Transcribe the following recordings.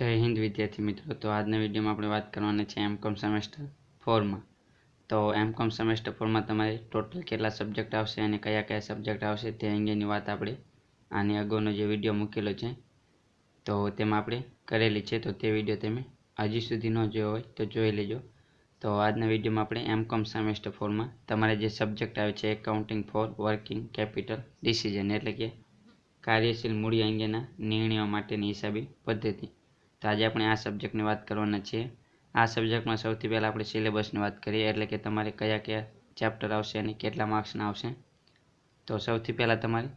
જય હિન્દ વિદ્યાર્થી મિત્રો। તો આજના વિડીયોમાં આપણે વાત કરવાની છે એમકોમ સેમેસ્ટર 4માં। તો એમકોમ સેમેસ્ટર 4માં તમારે ટોટલ કેટલા સબ્જેક્ટ આવશે અને કયા કયા સબ્જેક્ટ આવશે તે અંગેની વાત આપણે આની અગાઉનો જે વિડીયો મૂકેલો છે તો તેમાં આપણે કરેલી છે। તો તે વિડીયો તમે હજી સુધી ન જોયો હોય તો જોઈ લેજો। તો આજના વિડીયોમાં આપણે એમકોમ સેમેસ્ટર 4માં તમારે જે સબ્જેક્ટ આવે છે accounting for working capital decision એટલે કે કાર્યશીલ મૂડી અંગેના નિર્ણયો માટેની હિસાબી પદ્ધતિ। તો આજે આપણે આ સબ્જેક્ટની વાત કરવાના છીએ। આ સબ્જેક્ટમાં સૌથી પહેલાં આપણે સિલેબસની વાત કરીએ એટલે કે તમારે કયા કયા ચેપ્ટર આવશે અને કેટલા માર્ક્સના આવશે। તો સૌથી પહેલાં તમારે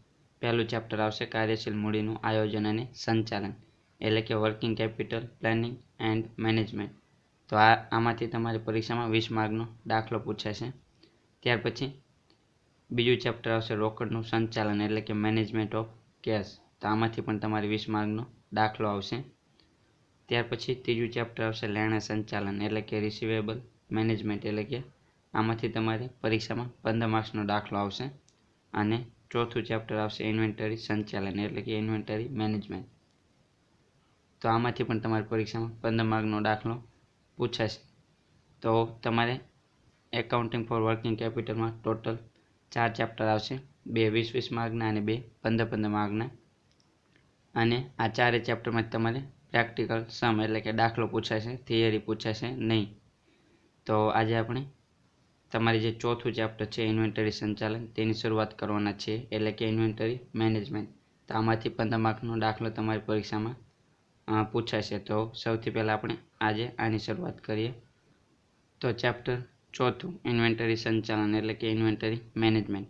પહેલું ચેપ્ટર આવશે કાર્યશીલ મૂડીનું આયોજન અને સંચાલન એટલે કે working capital planning and management. તો આમાંથી તમારી પરીક્ષામાં 20 માર્કનો દાખલો પૂછાશે। ત્યાર પછી બીજું ચેપ્ટર આવશે રોકડનું સંચાલન એટલે કે મેનેજમેન્ટ ઓફ કેશ। તો આમાંથી પણ તમારે 20 માર્કનો દાખલો આવશે। ત્યાર પછી ત્રીજું ચેપ્ટર આવશે લેણા સંચાલન એટલે કે રિસીવેબલ મેનેજમેન્ટ એટલે કે આમાંથી તમારે પરીક્ષામાં 15 માર્ક્સનો દાખલો આવશે। અને ચોથું ચેપ્ટર આવશે ઇન્વેન્ટરી સંચાલન એટલે કે ઇન્વેન્ટરી મેનેજમેન્ટ। તો આમાંથી પણ તમારી પરીક્ષામાં 15 માર્કનો દાખલો પૂછાશે। તો તમારે એકાઉન્ટિંગ ફોર વર્કિંગ કેપિટલમાં ટોટલ 4 ચેપ્ટર આવશે, 2 20-20 માર્કના અને 2 15-15 માર્કના। અને આ ચારે ચેપ્ટરમાં તમારે પ્રેક્ટિકલ સમ એટલે કે દાખલો પૂછાશે, થિયરી પૂછાશે નહીં। તો આજે આપણે તમારી જે ચોથું ચેપ્ટર છે ઇન્વેન્ટરી સંચાલન તેની શરૂઆત કરવાના છીએ એટલે કે ઇન્વેન્ટરી મેનેજમેન્ટ। તો આમાંથી 15 માર્કનો દાખલો તમારી પરીક્ષામાં પૂછાશે। તો સૌથી પહેલાં આપણે આજે આની શરૂઆત કરીએ। તો ચેપ્ટર ચોથું ઇન્વેન્ટરી સંચાલન એટલે કે ઇન્વેન્ટરી મેનેજમેન્ટ।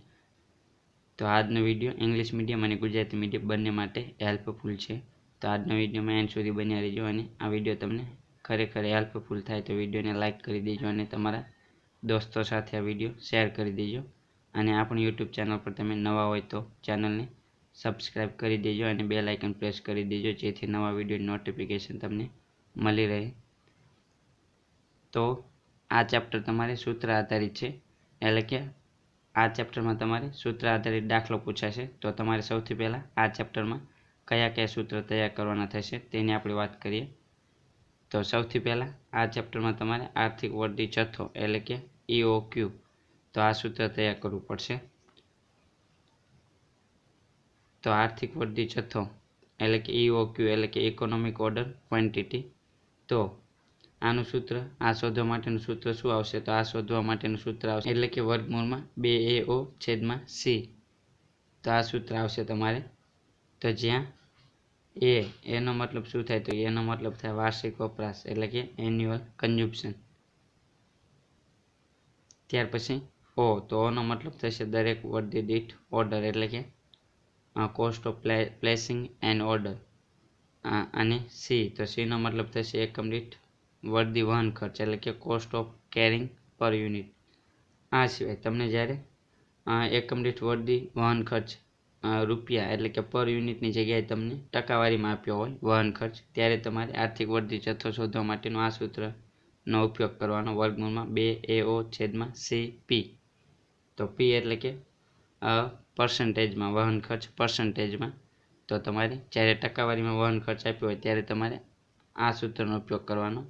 તો આજનો વિડીયો ઇંગ્લિશ મીડિયમ અને ગુજરાતી મીડિયમ બંને માટે હેલ્પફુલ છે। તો આજના વિડીયોમાં એન્ડ સુધી બન્યા રહેજો અને આ વિડીયો તમને ખરેખર હેલ્પફુલ થાય તો વિડીયોને લાઇક કરી દેજો અને તમારા દોસ્તો સાથે આ વિડીયો શેર કરી દેજો। અને આપણી યુટ્યુબ ચેનલ પર તમે નવા હોય તો ચેનલને સબસ્ક્રાઈબ કરી દેજો અને બેલ આઇકન પ્રેસ કરી દેજો જેથી નવા વિડીયોની નોટિફિકેશન તમને મળી રહે। તો આ ચેપ્ટર તમારે સૂત્ર આધારિત છે એટલે કે આ ચેપ્ટરમાં તમારે સૂત્ર આધારિત દાખલો પૂછાશે। તો તમારે સૌથી પહેલાં આ ચેપ્ટરમાં કયા કયા સૂત્ર તૈયાર કરવાના થશે તેની આપણે વાત કરીએ। તો સૌથી પહેલાં આ ચેપ્ટરમાં તમારે આર્થિક વૃદ્ધિ જથ્થો એટલે કે EOQ તો આ સૂત્ર તૈયાર કરવું પડશે। તો આર્થિક વૃદ્ધિ જથ્થો એટલે કે EOQ એટલે કે ઇકોનોમિક ઓર્ડર ક્વોન્ટિટી। તો આનું સૂત્ર આ શોધવા માટેનું સૂત્ર શું આવશે? તો આ શોધવા માટેનું સૂત્ર આવશે એટલે કે વર્ગમૂળમાં 2AO/C। તો આ સૂત્ર આવશે તમારે। તો જ્યાં એનો મતલબ શું થાય? તો એનો મતલબ થાય વાર્ષિક વપરાશ એટલે કે એન્યુઅલ કન્ઝમ્પશન। ત્યાર પછી તો ઓનો મતલબ થશે દરેક વૃદ્ધિ દીઠ ઓર્ડર એટલે કે cost of placing an order. અને સી તો સીનો મતલબ થશે એકમ દીઠ વૃદ્ધિ વહન ખર્ચ એટલે કે કોસ્ટ ઓફ કેરિંગ પર યુનિટ। આ સિવાય તમને જ્યારે એકમ દીઠ વૃદ્ધિ વહન ખર્ચ રૂપિયા એટલે કે પર યુનિટની જગ્યાએ તમને ટકાવારીમાં આપ્યો હોય વહન ખર્ચ ત્યારે તમારે આર્થિક વૃદ્ધિ જથ્થો શોધવા માટેનો આ સૂત્રનો ઉપયોગ કરવાનો વર્ગમૂળમાં 2AO/CP। તો P એટલે કે પર્સન્ટેજમાં વહન ખર્ચ પર્સન્ટેજમાં। તો તમારે જ્યારે ટકાવારીમાં વહન ખર્ચ આપ્યો હોય ત્યારે તમારે આ સૂત્રનો ઉપયોગ કરવાનો।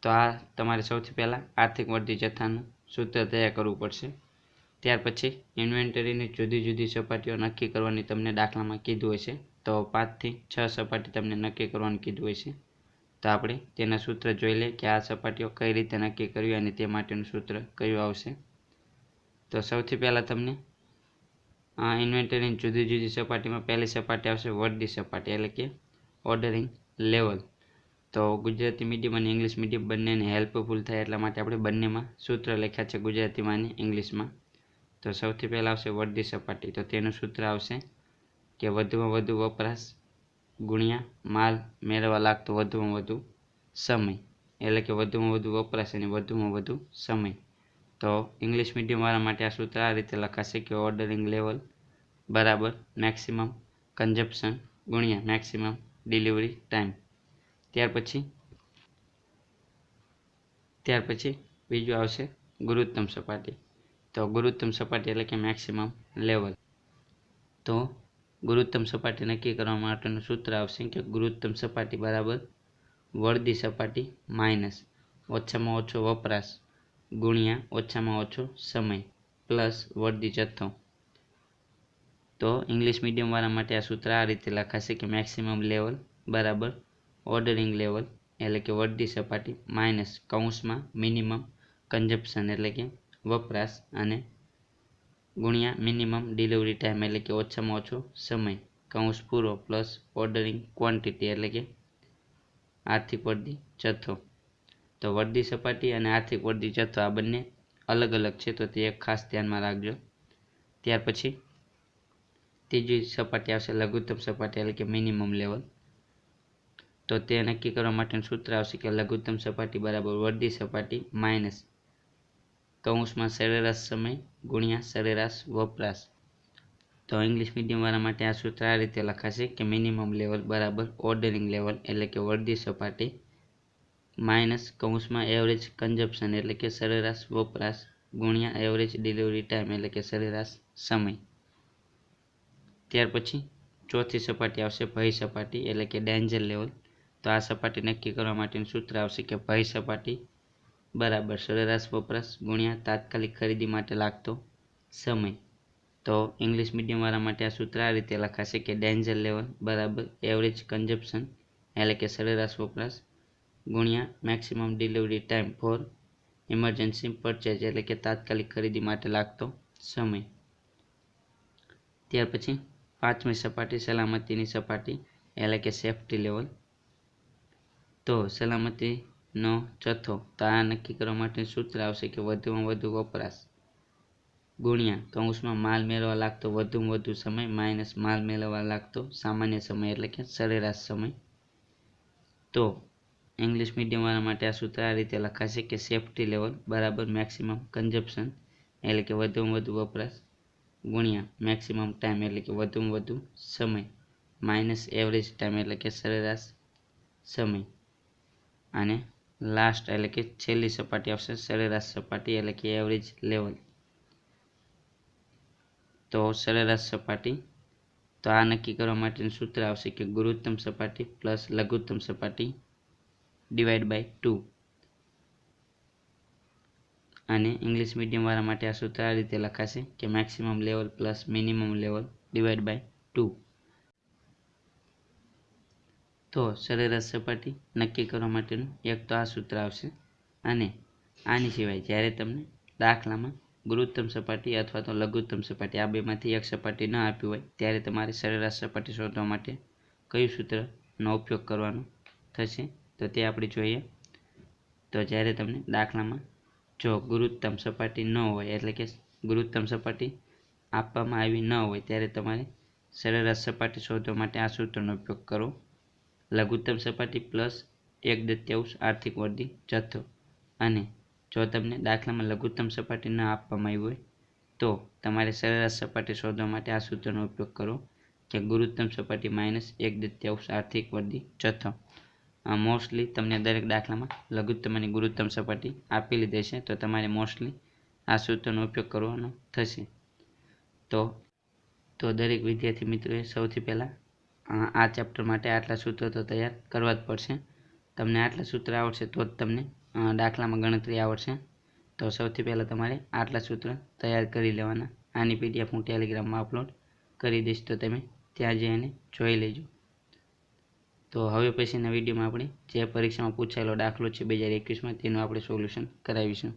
તો આ તમારે સૌથી પહેલાં આર્થિક વૃદ્ધિ જથ્થાનું સૂત્ર તૈયાર કરવું પડશે। ત્યાર પછી ઇન્વેન્ટરીની જુદી જુદી સપાટીઓ નક્કી કરવાની તમને દાખલામાં કીધું હોય છે। તો 5 થી 6 સપાટી તમને નક્કી કરવાનું કીધું હોય છે। તો આપણે તેના સૂત્ર જોઈ લઈએ કે આ સપાટીઓ કઈ રીતે નક્કી કરવી અને તે માટેનું સૂત્ર કયું આવશે। તો સૌથી પહેલાં તમને ઇન્વેન્ટરીની જુદી જુદી સપાટીમાં પહેલી સપાટી આવશે વૃદ્ધિ સપાટી એટલે કે ઓર્ડરિંગ લેવલ। તો ગુજરાતી મીડિયમ અને ઇંગ્લિશ મીડિયમ બંનેને હેલ્પફુલ થાય એટલા માટે આપણે બંનેમાં સૂત્ર લખ્યા છે ગુજરાતીમાં અને ઇંગ્લિશમાં। તો સૌથી પહેલાં આવશે વૃદ્ધિ સપાટી। તો તેનું સૂત્ર આવશે કે વધુમાં વધુ વપરાશ ગુણ્યા માલ મેળવવા લાગતો વધુમાં વધુ સમય એટલે કે વધુમાં વધુ વપરાશ અને વધુમાં વધુ સમય। તો ઇંગ્લિશ મીડિયમવાળા માટે આ સૂત્ર આ રીતે લખાશે કે ઓર્ડરિંગ લેવલ બરાબર મેક્સિમમ કન્ઝમ્પશન ગુણ્યા મેક્સિમમ ડિલિવરી ટાઈમ। ત્યાર પછી બીજું આવશે ગુરુત્તમ સપાટી। તો ગુરુત્તમ સપાટી એટલે કે મેક્સિમમ લેવલ। તો ગુરુત્તમ સપાટી નક્કી કરવા માટેનું સૂત્ર આવશે કે ગુરુત્તમ સપાટી બરાબર વળદી સપાટી માઇનસ ઓછામાં ઓછો વપરાશ ગુણ્યા ઓછામાં ઓછો સમય પ્લસ વળદી જથ્થો. તો ઇંગ્લિશ મીડિયમવાળા માટે આ સૂત્ર આ રીતે લખાશે કે મેક્સિમમ લેવલ બરાબર ઓર્ડરિંગ લેવલ એટલે કે વળદી સપાટી માઇનસ કૌંસમાં મિનિમમ કન્ઝપ્શન એટલે કે વપરાશ અને ગુણ્યા મિનિમમ ડિલિવરી ટાઈમ એટલે કે ઓછામાં ઓછો સમય કૌંસ પૂરો પ્લસ ઓર્ડરિંગ ક્વોન્ટિટી એટલે કે આર્થિક વળદી જથ્થો. તો વળદી સપાટી અને આર્થિક વળદી જથ્થો આ બંને અલગ અલગ છે, તો તે એક ખાસ ધ્યાનમાં રાખજો. ત્યાર પછી ત્રીજી સપાટી આવશે લઘુત્તમ સપાટી એટલે કે મિનિમમ લેવલ. તો તે નક્કી કરવા માટેનું સૂત્ર આવશે કે લઘુત્તમ સપાટી બરાબર વળદી સપાટી માઇનસ કૌંસમાં સરેરાશ સમય ગુણ્યા સરેરાશ વપરાશ. તો ઇંગ્લિશ મીડિયમવાળા માટે આ સૂત્ર આ રીતે લખાશે કે મિનિમમ લેવલ બરાબર ઓર્ડરિંગ લેવલ એટલે કે વળદી સપાટી માઇનસ કૌંસમાં એવરેજ કન્ઝપ્શન એટલે કે સરેરાશ વપરાશ ગુણ્યા એવરેજ ડિલિવરી ટાઈમ એટલે કે સરેરાશ સમય. ત્યાર પછી ચોથી સપાટી આવશે ભય સપાટી એટલે કે ડેન્જર લેવલ. તો આ સપાટી નક્કી કરવા માટેનું સૂત્ર આવશે કે ભય સપાટી બરાબર સરેરાશ વપરાશ ગુણ્યા તાત્કાલિક ખરીદી માટે લાગતો સમય. તો ઇંગ્લિશ મીડિયમવાળા માટે આ સૂત્ર આ રીતે લખાશે કે ડેન્જર લેવલ બરાબર એવરેજ કન્ઝપ્શન એટલે કે સરેરાશ વપરાશ ગુણ્યા maximum delivery time for emergency purchase એટલે કે તાત્કાલિક ખરીદી માટે લાગતો સમય. ત્યાર પછી પાંચમી સપાટી સલામતીની સપાટી એટલે કે સેફ્ટી લેવલ. તો સલામતીનો જથ્થો તો આ નક્કી કરવા માટેનું સૂત્ર આવશે કે વધુમાં વધુ વપરાશ ગુણ્યા કૌંસમાં માલ મેળવવા લાગતો વધુમાં વધુ સમય માઇનસ માલ મેળવવા લાગતો સામાન્ય સમય એટલે કે સરેરાશ સમય. તો ઇંગ્લિશ મીડિયમવાળા માટે આ સૂત્ર આ રીતે લખાશે કે સેફ્ટી લેવલ બરાબર મેક્સિમમ કન્ઝપ્શન એટલે કે વધુમાં વધુ વપરાશ ગુણ્યા મેક્સિમમ ટાઈમ એટલે કે વધુમાં વધુ સમય માઇનસ એવરેજ ટાઈમ એટલે કે સરેરાશ સમય. અને લાસ્ટ એટલે કે છેલ્લી સપાટી આવશે સરેરાશ સપાટી એટલે કે એવરેજ લેવલ. તો સરેરાશ સપાટી તો આ નક્કી કરવા માટેનું સૂત્ર આવશે કે ગુરુત્તમ સપાટી પ્લસ લઘુત્તમ સપાટી ડિવાઈડ બાય 2. અને ઇંગ્લિશ મીડિયમવાળા માટે આ સૂત્ર આ રીતે લખાશે કે maximum level plus minimum level divide by 2. તો સરેરાશ સપાટી નક્કી કરવા માટેનું એક તો આ સૂત્ર આવશે અને આની સિવાય જ્યારે તમને દાખલામાં ગુરુત્તમ સપાટી અથવા તો લઘુત્તમ સપાટી આ બેમાંથી એક સપાટી ન આપી હોય ત્યારે તમારે સરેરાશ સપાટી શોધવા માટે કયું સૂત્રનો ઉપયોગ કરવાનો થશે તો તે આપણે જોઈએ. તો જ્યારે તમને દાખલામાં જો ગુરુત્તમ સપાટી ન હોય એટલે કે ગુરુત્તમ સપાટી આપવામાં આવી ન હોય ત્યારે તમારે સરેરાશ સપાટી શોધવા માટે આ સૂત્રનો ઉપયોગ કરો. લઘુત્તમ સપાટી પ્લસ 1/3 આર્થિક વળદી જથ્થો. અને જો તમને દાખલામાં લઘુત્તમ સપાટી ન આપવામાં આવી હોય તો તમારે સરેરાશ સપાટી શોધવા માટે આ સૂત્રનો ઉપયોગ કરો કે ગુરુત્તમ સપાટી માઇનસ 1/3 આર્થિક વળદી જથ્થો. મોસ્ટલી તમને દરેક દાખલામાં લઘુત્તમ અને ગુરુત્તમ સપાટી આપેલી દેશે તો તમારે મોસ્ટલી આ સૂત્રનો ઉપયોગ કરવાનો થશે. તો દરેક વિદ્યાર્થી મિત્રોએ સૌથી પહેલાં આ ચેપ્ટર માટે આટલા સૂત્રો તો તૈયાર કરવા જ પડશે. તમને આટલા સૂત્ર આવડશે તો જ તમને દાખલામાં ગણતરી આવડશે. તો સૌથી પહેલાં તમારે આટલા સૂત્ર તૈયાર કરી લેવાના. આની PDF હું ટેલિગ્રામમાં અપલોડ કરી દઈશ તો તમે ત્યાં જઈને જોઈ લેજો. તો હવે પછીના વિડીયોમાં આપણે જે પરીક્ષામાં પૂછાયેલો દાખલો છે 2021માં તેનું આપણે સોલ્યુશન કરાવીશું.